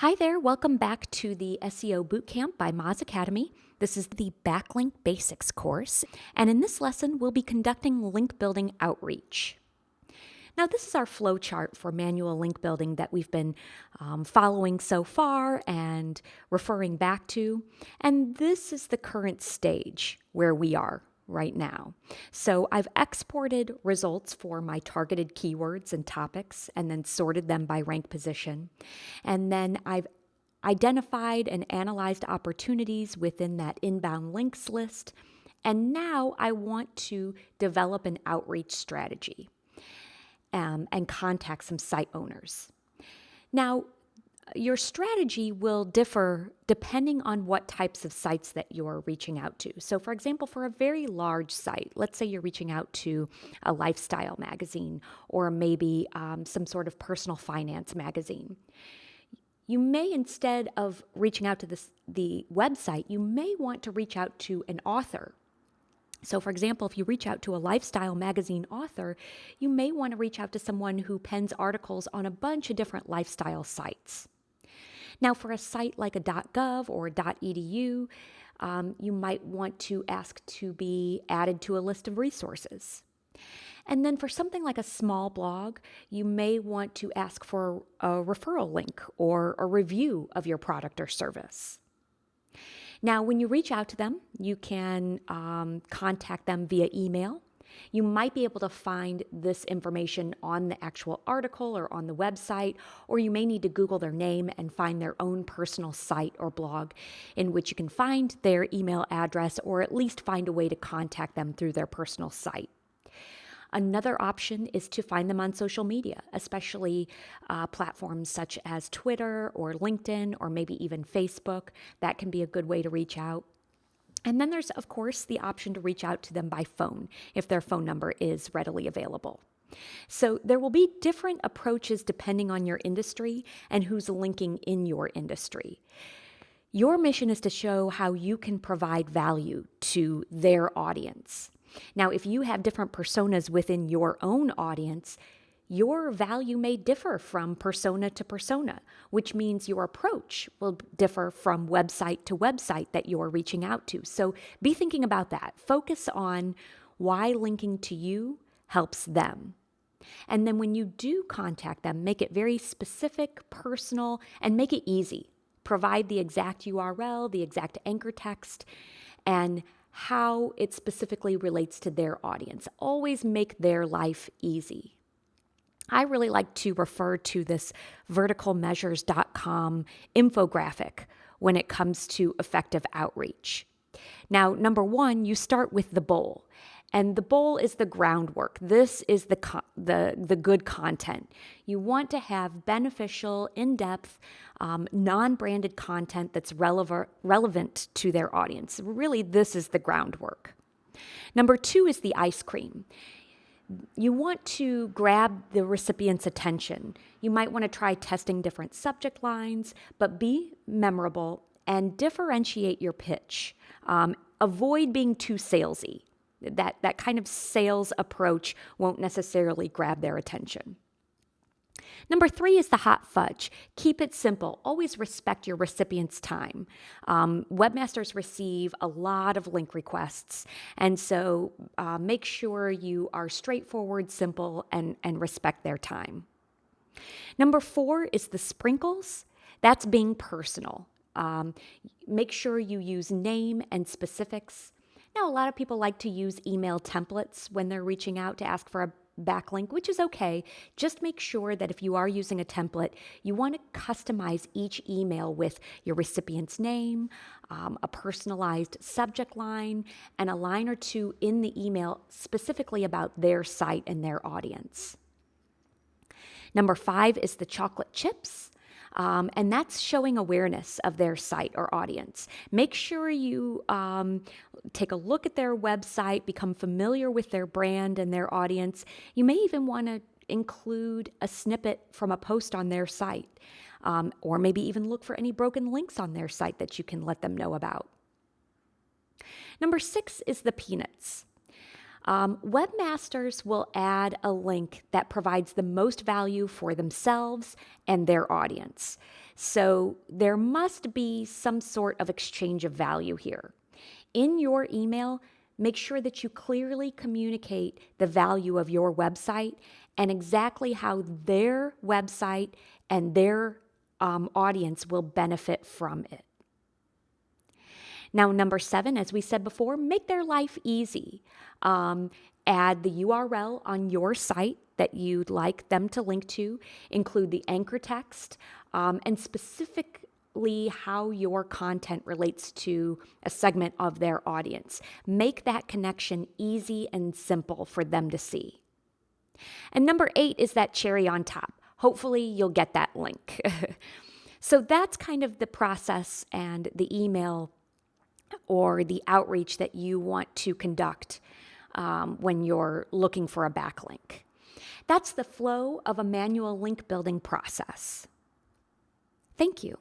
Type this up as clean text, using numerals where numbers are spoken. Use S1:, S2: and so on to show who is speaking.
S1: Hi there, welcome back to the SEO Bootcamp by Moz Academy. This is the Backlink Basics course, and in this lesson, we'll be conducting link building outreach. Now, this is our flowchart for manual link building that we've been following so far and referring back to, and this is the current stage where we are right now. So I've exported results for my targeted keywords and topics and then sorted them by rank position. And then I've identified and analyzed opportunities within that inbound links list. And now I want to develop an outreach strategy and contact some site owners. Now, your strategy will differ depending on what types of sites that you're reaching out to. So, for example, for a very large site, let's say you're reaching out to a lifestyle magazine or maybe some sort of personal finance magazine. You may, instead of reaching out to the website, you may want to reach out to an author. So, for example, if you reach out to a lifestyle magazine author, you may want to reach out to someone who pens articles on a bunch of different lifestyle sites. Now, for a site like a .gov or .edu, you might want to ask to be added to a list of resources. And then for something like a small blog, you may want to ask for a referral link or a review of your product or service. Now, when you reach out to them, you can contact them via email. You might be able to find this information on the actual article or on the website, or you may need to Google their name and find their own personal site or blog in which you can find their email address or at least find a way to contact them through their personal site. Another option is to find them on social media, especially platforms such as Twitter or LinkedIn or maybe even Facebook. That can be a good way to reach out. And then there's, of course, the option to reach out to them by phone if their phone number is readily available. So there will be different approaches depending on your industry and who's linking in your industry. Your mission is to show how you can provide value to their audience. Now, if you have different personas within your own audience, your value may differ from persona to persona, which means your approach will differ from website to website that you're reaching out to. So be thinking about that. Focus on why linking to you helps them. And then when you do contact them, make it very specific, personal, and make it easy. Provide the exact URL, the exact anchor text, and how it specifically relates to their audience. Always make their life easy. I really like to refer to this verticalmeasures.com infographic when it comes to effective outreach. Now, number one, you start with the bowl. And the bowl is the groundwork. This is the good content. You want to have beneficial, in-depth, non-branded content that's relevant to their audience. Really, this is the groundwork. Number two is the ice cream. You want to grab the recipient's attention. You might want to try testing different subject lines, but be memorable and differentiate your pitch. Avoid being too salesy. That kind of sales approach won't necessarily grab their attention. Number three is the hot fudge. Keep it simple. Always respect your recipient's time. Webmasters receive a lot of link requests, and so make sure you are straightforward, simple, and respect their time. Number four is the sprinkles. That's being personal. Make sure you use name and specifics. Now, a lot of people like to use email templates when they're reaching out to ask for a backlink, which is okay. Just make sure that if you are using a template, you want to customize each email with your recipient's name, a personalized subject line, and a line or two in the email specifically about their site and their audience. Number five is the chocolate chips. And that's showing awareness of their site or audience. Make sure you take a look at their website, become familiar with their brand and their audience. You may even want to include a snippet from a post on their site, or maybe even look for any broken links on their site that you can let them know about. Number six is the peanuts. Webmasters will add a link that provides the most value for themselves and their audience. So there must be some sort of exchange of value here. In your email, make sure that you clearly communicate the value of your website and exactly how their website and their audience will benefit from it. Now, number 7, as we said before, make their life easy. Add the URL on your site that you'd like them to link to, include the anchor text, and specifically how your content relates to a segment of their audience. Make that connection easy and simple for them to see. And number 8 is that cherry on top. Hopefully you'll get that link. So that's kind of the process and the email or the outreach that you want to conduct when you're looking for a backlink. That's the flow of a manual link building process. Thank you.